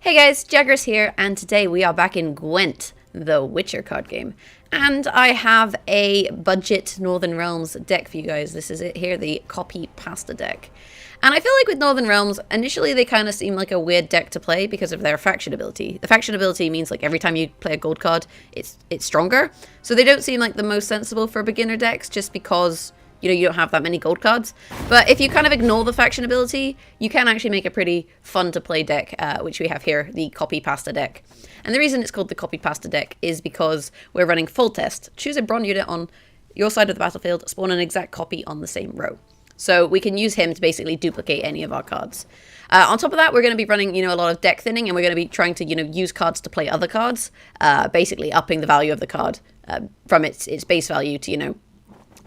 Hey guys, Jaggers here, and today we are back in Gwent, the Witcher card game. And I have a budget Northern Realms deck for you guys. This is it here, the copy pasta deck. And I feel like with Northern Realms, initially they kind of seem like a weird deck to play because of their faction ability. The faction ability means like every time you play a gold card, it's stronger. So they don't seem like the most sensible for beginner decks just because you don't have that many gold cards. But if you kind of ignore the faction ability, you can actually make a pretty fun to play deck, which we have here, the copy pasta deck. And the reason it's called the copy pasta deck is because we're running Foltest. Choose a bronze unit on your side of the battlefield, spawn an exact copy on the same row. So we can use him to basically duplicate any of our cards. On top of that, we're going to be running, a lot of deck thinning, and we're going to be trying to, use cards to play other cards, basically upping the value of the card from its base value to,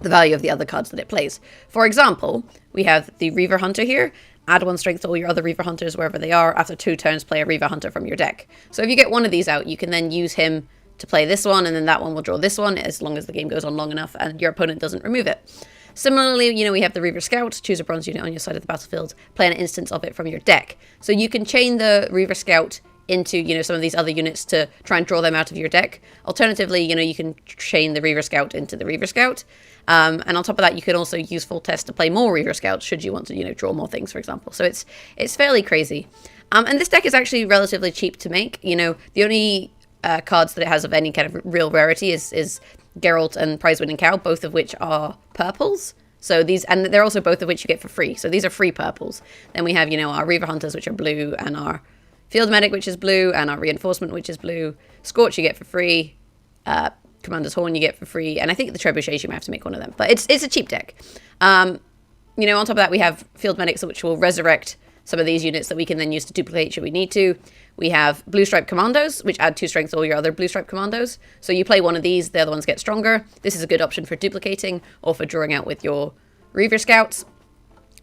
the value of the other cards that it plays. For example, we have the Reaver Hunter here. Add 1 strength to all your other Reaver Hunters wherever they are. After 2 turns, play a Reaver Hunter from your deck. So if you get one of these out, you can then use him to play this one, and then that one will draw this one, as long as the game goes on long enough and your opponent doesn't remove it. Similarly, we have the Reaver Scout. Choose a bronze unit on your side of the battlefield. Play an instance of it from your deck. So you can chain the Reaver Scout into, some of these other units to try and draw them out of your deck. Alternatively, you can chain the Reaver Scout into the Reaver Scout. And on top of that, you can also use Foltest to play more Reaver Scouts should you want to, draw more things, for example. So it's fairly crazy. And this deck is actually relatively cheap to make. The only cards that it has of any kind of real rarity is Geralt and Prize-Winning Cow, both of which are purples. So these, and they're also both of which you get for free. So these are free purples. Then we have, our Reaver Hunters, which are blue, and our Field Medic, which is blue, and our Reinforcement, which is blue. Scorch you get for free. Commander's Horn you get for free, and I think the Trebuchets you might have to make one of them. But it's a cheap deck. On top of that, we have Field Medics, which will resurrect some of these units that we can then use to duplicate should we need to. We have Blue Stripe Commandos, which add 2 strength to all your other Blue Stripe Commandos. So you play one of these, the other ones get stronger. This is a good option for duplicating or for drawing out with your Reaver Scouts.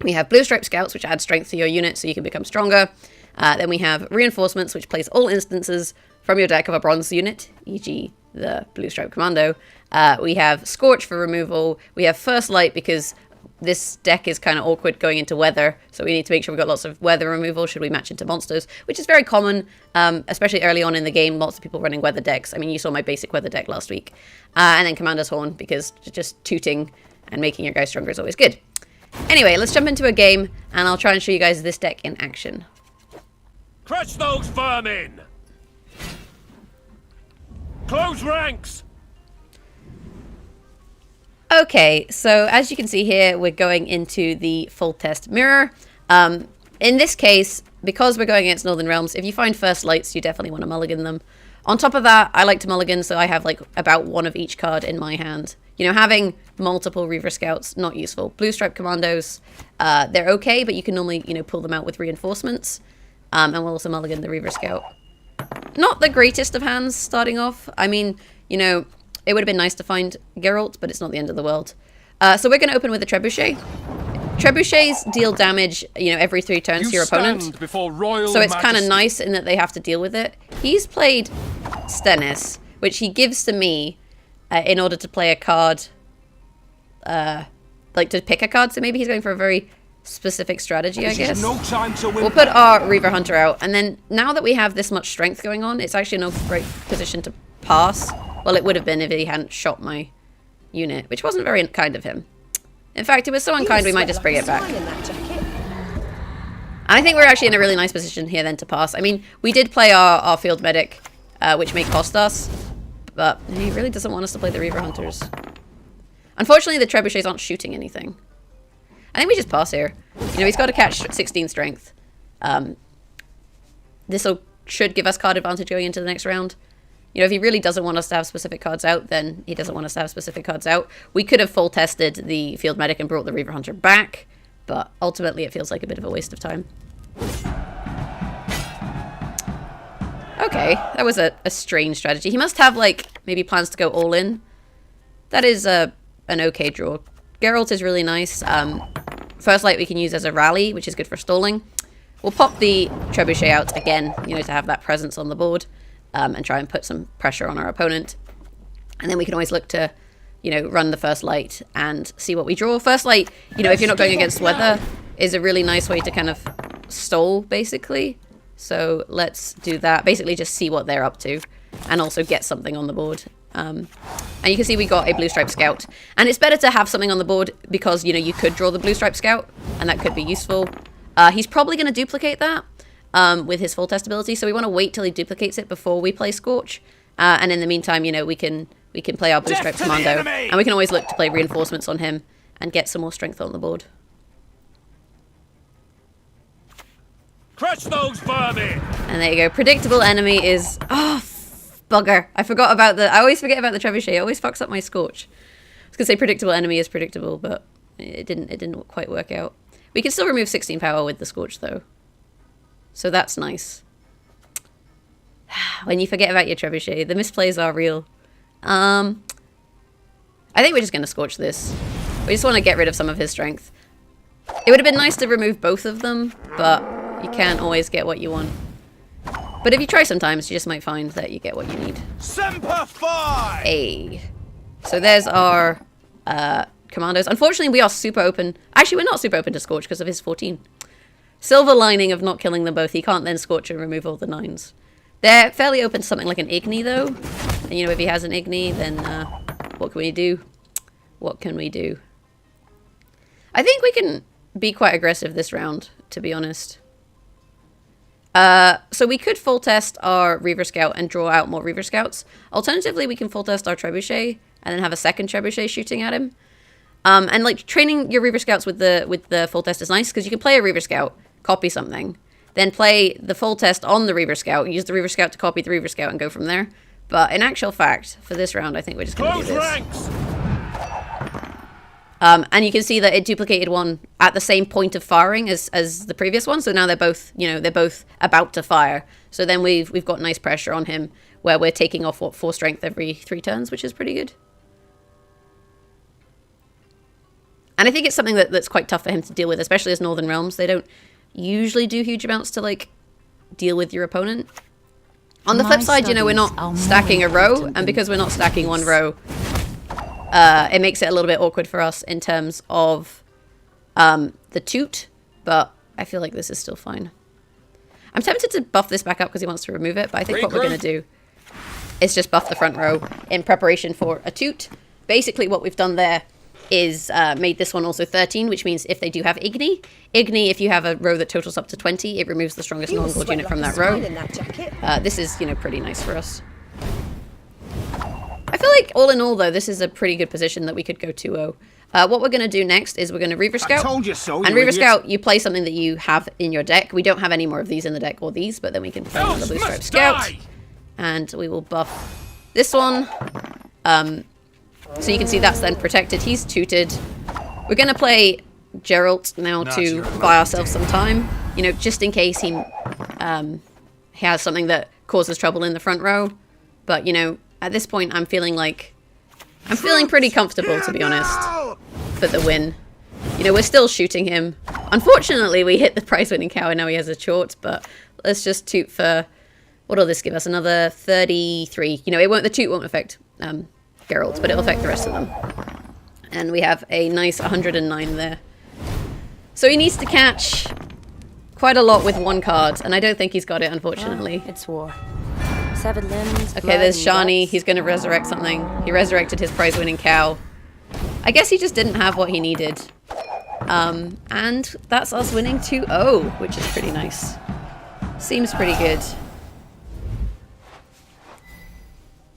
We have Blue Stripe Scouts, which add strength to your unit so you can become stronger. Then we have Reinforcements, which plays all instances from your deck of a bronze unit, e.g. the Blue Stripe Commando. We have Scorch for removal. We have First Light because this deck is kind of awkward going into weather, so we need to make sure we've got lots of weather removal should we match into monsters, which is very common, especially early on in the game. Lots of people running weather decks. I mean, you saw my basic weather deck last week. And then Commander's Horn, because just tooting and making your guy stronger is always good. Anyway, let's jump into a game, and I'll try and show you guys this deck in action. Crush those vermin! Close ranks! Okay, so as you can see here, we're going into the Foltest mirror. In this case, because we're going against Northern Realms, if you find First Lights, you definitely want to mulligan them. On top of that, I like to mulligan, so I have like about 1 of each card in my hand. Having multiple Reaver Scouts, not useful. Blue Stripe Commandos, they're okay, but you can normally, pull them out with Reinforcements. And we'll also mulligan the Reaver Scout. Not the greatest of hands starting off. I mean, it would have been nice to find Geralt, but it's not the end of the world. So we're going to open with a Trebuchet. Trebuchets deal damage, every 3 turns to your opponent. So it's kind of nice in that they have to deal with it. He's played Stennis, which he gives to me in order to play a card, like to pick a card. So maybe he's going for a very specific strategy, I guess. We'll put our Reaver Hunter out, and then now that we have this much strength going on, it's actually in a great position to pass. Well, it would have been if he hadn't shot my unit, which wasn't very kind of him. In fact, it was so unkind we might just bring it back. And I think we're actually in a really nice position here then to pass. I mean, we did play our Field Medic, which may cost us, but he really doesn't want us to play the Reaver Hunters. Unfortunately, the Trebuchets aren't shooting anything. I think we just pass here. He's got to catch 16 strength. This should give us card advantage going into the next round. If he really doesn't want us to have specific cards out, then he doesn't want us to have specific cards out. We could have full tested the Field Medic and brought the Reaver Hunter back, but ultimately it feels like a bit of a waste of time. Okay, that was a strange strategy. He must have, maybe plans to go all in. That is an okay draw. Geralt is really nice. First Light we can use as a rally, which is good for stalling. We'll pop the Trebuchet out again, to have that presence on the board. And try and put some pressure on our opponent. And then we can always look to, run the First Light and see what we draw. First Light, if you're not going against weather, is a really nice way to kind of stall, basically. So let's do that. Basically just see what they're up to and also get something on the board. And you can see we got a blue stripe scout. And it's better to have something on the board because, you know, you could draw the blue stripe scout and that could be useful. He's probably going to duplicate that with his Foltest ability. So we want to wait till he duplicates it before we play Scorch. And in the meantime, you know, we can play our blue stripe commando. And we can always look to play reinforcements on him and get some more strength on the board. Crush those vermin! And there you go. Predictable enemy is... Oh, bugger. I forgot about the... I always forget about the trebuchet. It always fucks up my Scorch. I was going to say predictable enemy is predictable, but it didn't quite work out. We can still remove 16 power with the Scorch, though. So that's nice. When you forget about your trebuchet, the misplays are real. I think we're just going to Scorch this. We just want to get rid of some of his strength. It would have been nice to remove both of them, but you can't always get what you want. But if you try sometimes, you just might find that you get what you need. Semper Fi! Hey. So there's our commandos. Unfortunately, we are super open. Actually, we're not super open to Scorch because of his 14. Silver lining of not killing them both. He can't then Scorch and remove all the 9s. They're fairly open to something like an Igni, though. And, you know, if he has an Igni, then what can we do? What can we do? I think we can be quite aggressive this round, to be honest. So we could Foltest our Reaver Scout and draw out more Reaver Scouts. Alternatively, we can Foltest our Trebuchet and then have a second Trebuchet shooting at him. And like training your Reaver Scouts with the Foltest is nice because you can play a Reaver Scout, copy something, then play the Foltest on the Reaver Scout, use the Reaver Scout to copy the Reaver Scout and go from there. But in actual fact, for this round, I think we're just going to do this. Ranks! And you can see that it duplicated one at the same point of firing as the previous one. So now they're both, you know, they're both about to fire. So then we've got nice pressure on him where we're taking off, what, 4 strength every 3 turns, which is pretty good. And I think it's something that's quite tough for him to deal with, especially as Northern Realms. They don't usually do huge amounts to, like, deal with your opponent. On the flip side, you know, we're not stacking a row. And because we're not stacking one row... it makes it a little bit awkward for us in terms of the toot, but I feel like this is still fine. I'm tempted to buff this back up because he wants to remove it, but I think what we're going to do is just buff the front row in preparation for a toot. Basically what we've done there is made this one also 13, which means if they do have Igni, if you have a row that totals up to 20, it removes the strongest non-gold unit from that row. This is, you know, pretty nice for us. I feel like, all in all, though, this is a pretty good position that we could go 2-0. What we're going to do next is we're going to Reaver Scout. I told you so, and Reaver Scout, you play something that you have in your deck. We don't have any more of these in the deck or these, but then we can play another Blue Stripe Scout. And we will buff this one. So you can see that's then protected. He's tooted. We're going to play Geralt now to buy ourselves some time. You know, just in case he has something that causes trouble in the front row. But, you know... At this point, I'm feeling pretty comfortable, to be honest, for the win. You know, we're still shooting him. Unfortunately, we hit the prize-winning cow, and now he has a short, but let's just toot for... What'll this give us? Another 33. You know, the toot won't affect Geralt, but it'll affect the rest of them. And we have a nice 109 there. So he needs to catch quite a lot with one card, and I don't think he's got it, unfortunately. It's war. Severed limbs. Okay, there's Shani. He's going to resurrect something. He resurrected his prize-winning cow. I guess he just didn't have what he needed. And that's us winning 2-0, which is pretty nice. Seems pretty good.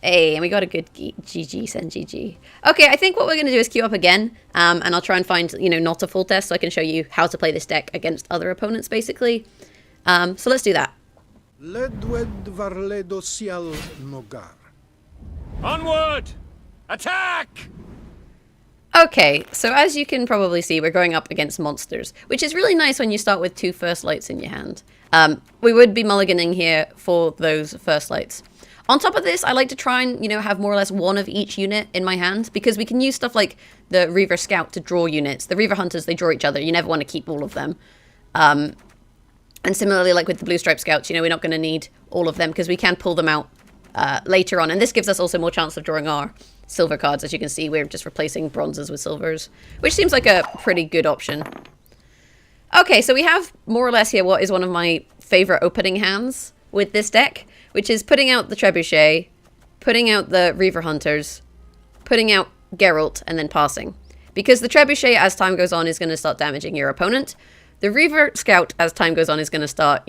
Hey, and we got a good GG, send GG. Okay, I think what we're going to do is queue up again. And I'll try and find, you know, not a Foltest so I can show you how to play this deck against other opponents, basically. So let's do that. Onward! Attack! Okay, so as you can probably see, we're going up against monsters, which is really nice when you start with 2 first lights in your hand. We would be mulliganing here for those first lights. On top of this, I like to try and, you know, have more or less one of each unit in my hand, because we can use stuff like the Reaver Scout to draw units. The Reaver Hunters, they draw each other. You never want to keep all of them. And similarly, like with the Blue Stripe Scouts, you know, we're not going to need all of them because we can pull them out later on. And this gives us also more chance of drawing our silver cards. As you can see, we're just replacing bronzes with silvers, which seems like a pretty good option. Okay, so we have more or less here what is one of my favorite opening hands with this deck, which is putting out the Trebuchet, putting out the Reaver Hunters, putting out Geralt, and then passing. Because the Trebuchet, as time goes on, is going to start damaging your opponent. The Reaver Scout, as time goes on, is going to start,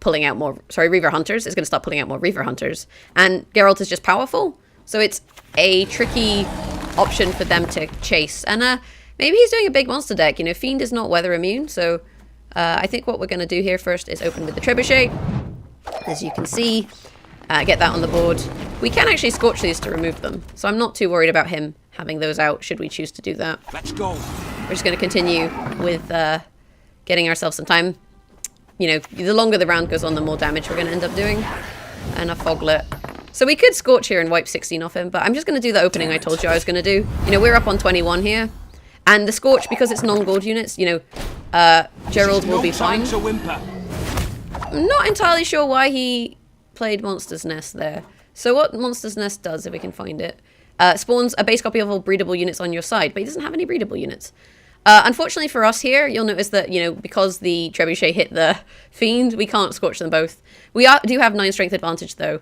pulling out more... Sorry, Reaver Hunters is going to start pulling out more Reaver Hunters. And Geralt is just powerful. So it's a tricky option for them to chase. And maybe he's doing a big monster deck. Fiend is not weather immune. So I think what we're going to do here first is open with the Trebuchet. As you can see, get that on the board. We can actually Scorch these to remove them. So I'm not too worried about him having those out, should we choose to do that. Let's go. We're just going to continue with getting ourselves some time. The longer the round goes on, the more damage we're going to end up doing. And a Foglet. So we could Scorch here and wipe 16 off him, but I'm just going to do the opening I told you I was going to do. We're up on 21 here. And the Scorch, because it's non-gold units, Gerald will be fine. I'm not entirely sure why he played Monster's Nest there. So what Monster's Nest does, if we can find it, spawns a base copy of all breedable units on your side, but he doesn't have any breedable units. Unfortunately for us here, you'll notice that, because the Trebuchet hit the Fiend, we can't Scorch them both. We do have 9 strength advantage, though.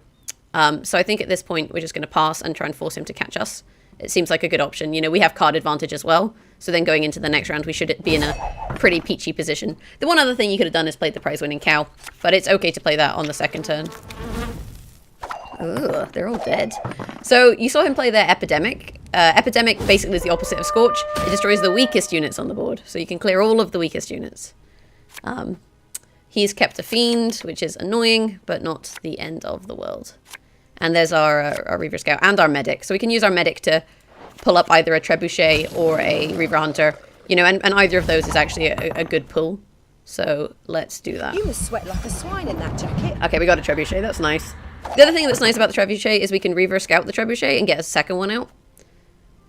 So I think at this point, we're just going to pass and try and force him to catch us. It seems like a good option. We have card advantage as well. So then going into the next round, we should be in a pretty peachy position. The one other thing you could have done is played the prize-winning cow. But it's okay to play that on the second turn. Ugh, they're all dead. So you saw him play their Epidemic. Epidemic basically is the opposite of Scorch. It destroys the weakest units on the board. So you can clear all of the weakest units. He's kept a Fiend, which is annoying, but not the end of the world. And there's our Reaver Scout and our Medic. So we can use our Medic to pull up either a Trebuchet or a Reaver Hunter. And either of those is actually a good pull. So let's do that. You must sweat like a swine in that jacket. Okay, we got a Trebuchet. That's nice. The other thing that's nice about the Trebuchet is we can Reaver Scout the Trebuchet and get a second one out.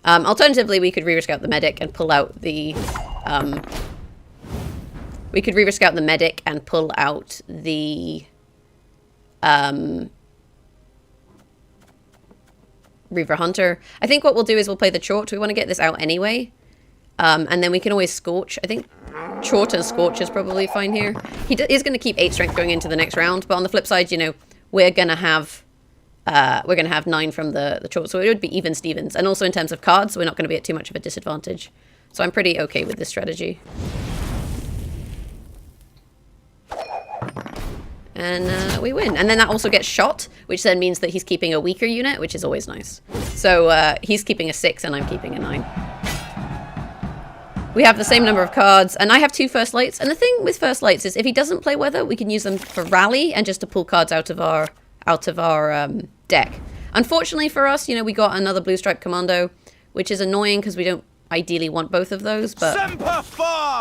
Alternatively, we could Reaver Scout the Medic and pull out the... we could Reaver Scout the Medic and pull out the... Reaver Hunter. I think what we'll do is we'll play the Chort. We want to get this out anyway. And then we can always Scorch. I think Chort and Scorch is probably fine here. He is going to keep 8 strength going into the next round, but on the flip side, we're going to have 9 from the Chort, so it would be even Stevens. And also in terms of cards, we're not going to be at too much of a disadvantage. So I'm pretty okay with this strategy. And we win. And then that also gets shot, which then means that he's keeping a weaker unit, which is always nice. So he's keeping a 6 and I'm keeping a 9. We have the same number of cards, and I have 2 First Lights. And the thing with First Lights is if he doesn't play Weather, we can use them for Rally and just to pull cards out of our deck. Unfortunately for us, we got another Blue Stripe Commando, which is annoying because we don't ideally want both of those, but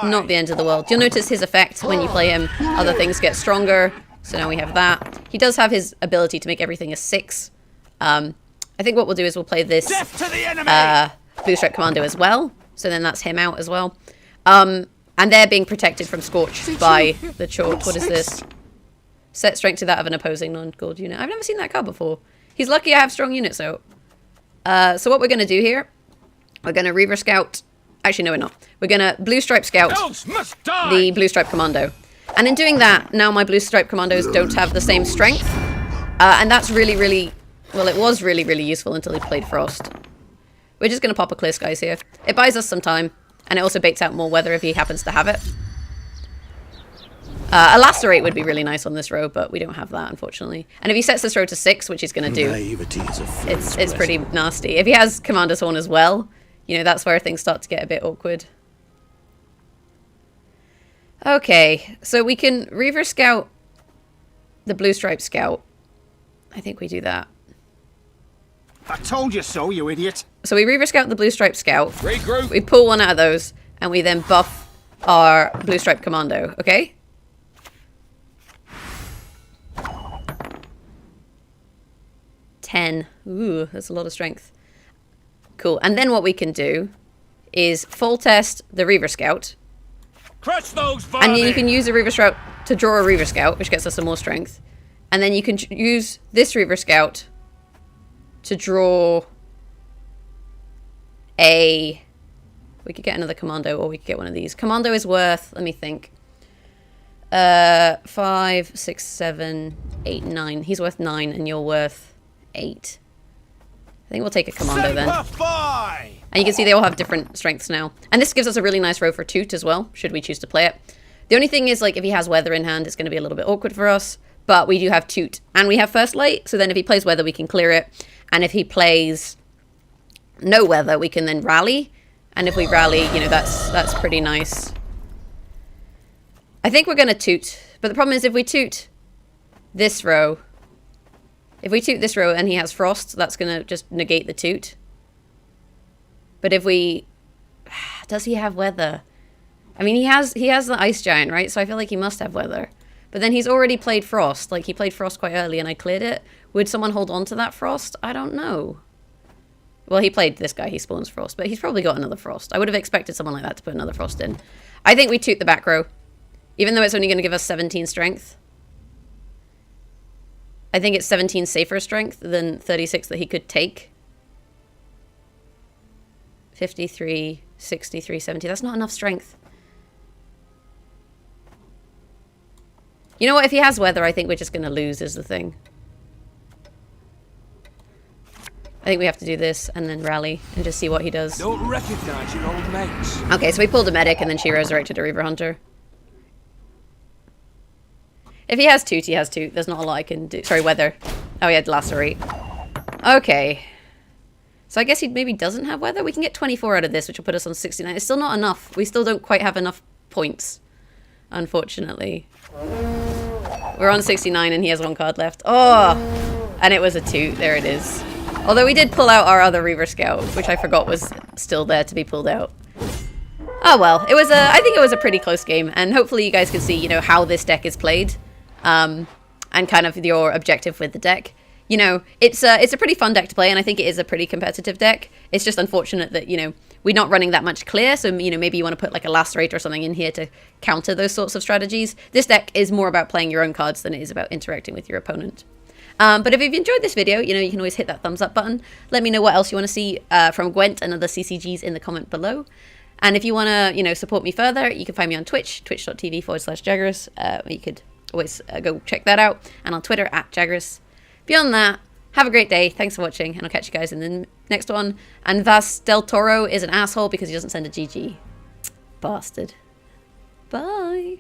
not the end of the world. You'll notice his effect when you play him. Other things get stronger. So now we have that. He does have his ability to make everything a 6. I think what we'll do is we'll play this Blue Stripe Commando as well. So then that's him out as well. And they're being protected from Scorch by the Chort. What is this? Set strength to that of an opposing non-gold unit. I've never seen that card before. He's lucky I have strong units out. So what we're going to do here, we're going to Reaver Scout. Actually, no, we're not. We're going to Blue Stripe Scout the Blue Stripe Commando. And in doing that, now my Blue Stripe Commandos don't have the same strength. And that's really, really... Well, it was really, really useful until he played Frost. We're just going to pop a Clear Skies here. It buys us some time. And it also baits out more weather if he happens to have it. A Lacerate would be really nice on this row, but we don't have that, unfortunately. And if he sets this row to 6, which he's going to do, it's pretty nasty. If he has Commander's Horn as well, that's where things start to get a bit awkward. Okay, so we can Reaver Scout the Blue Stripe Scout. I think we do that. I told you so, you idiot. So we Reaver Scout the Blue Stripe Scout. Regroup. We pull one out of those, and we then buff our Blue Stripe Commando, okay? $10. Ooh, that's a lot of strength. Cool, and then what we can do is Foltest the Reaver Scout. Crush those vermin. And then you can use a Reaver Scout to draw a Reaver Scout, which gets us some more strength. And then you can use this Reaver Scout to draw a... We could get another Commando, or we could get one of these. Commando is worth... Let me think. 5, 6, 7, 8, 9. He's worth 9 and you're worth 8. I think we'll take a commando then. And you can see they all have different strengths now. And this gives us a really nice row for Toot as well, should we choose to play it. The only thing is, like, if he has Weather in hand, it's going to be a little bit awkward for us. But we do have Toot. And we have First Light, so then if he plays Weather, we can clear it. And if he plays no Weather, we can then rally. And if we rally, you know, that's pretty nice. I think we're going to Toot. But the problem is if we Toot this row... If we Toot this row and he has Frost, that's going to just negate the Toot. But if we... Does he have Weather? I mean, he has the Ice Giant, right? So I feel like he must have Weather. But then he's already played Frost. Like, he played Frost quite early and I cleared it. Would someone hold on to that Frost? I don't know. Well, he played this guy. He spawns Frost. But he's probably got another Frost. I would have expected someone like that to put another Frost in. I think we Toot the back row. Even though it's only going to give us 17 strength. I think it's 17 safer strength than 36 that he could take. 53, 63, 70. That's not enough strength. You know what? If he has Weather, I think we're just going to lose is the thing. I think we have to do this and then rally and just see what he does. Don't recognize your old mates. Okay, so we pulled a medic and then she resurrected a Reaver Hunter. If he has Toot, he has Toot. There's not a lot I can do. Sorry, Weather. Oh, he had Lacerate. Okay. So I guess he maybe doesn't have Weather. We can get 24 out of this, which will put us on 69. It's still not enough. We still don't quite have enough points, unfortunately. We're on 69 and he has 1 card left. Oh! And it was a Toot. There it is. Although we did pull out our other Reaver Scout, which I forgot was still there to be pulled out. Oh well. It was I think it was a pretty close game. And hopefully you guys can see, you know, how this deck is played. And kind of your objective with the deck. You know, it's a pretty fun deck to play, and I think it is a pretty competitive deck. It's just unfortunate that, you know, we're not running that much clear, so, you know, maybe you want to put like a Lacerate or something in here to counter those sorts of strategies. This deck is more about playing your own cards than it is about interacting with your opponent. But if you've enjoyed this video, you know, you can always hit that thumbs up button. Let me know what else you want to see from Gwent and other CCGs in the comment below. And if you want to, you know, support me further, you can find me on Twitch, twitch.tv/Jagras. You could always go check that out. And on Twitter @Jagras. Beyond that, have a great day. Thanks for watching, and I'll catch you guys in the next one. And Vas Del Toro is an asshole because he doesn't send a GG. Bastard. Bye.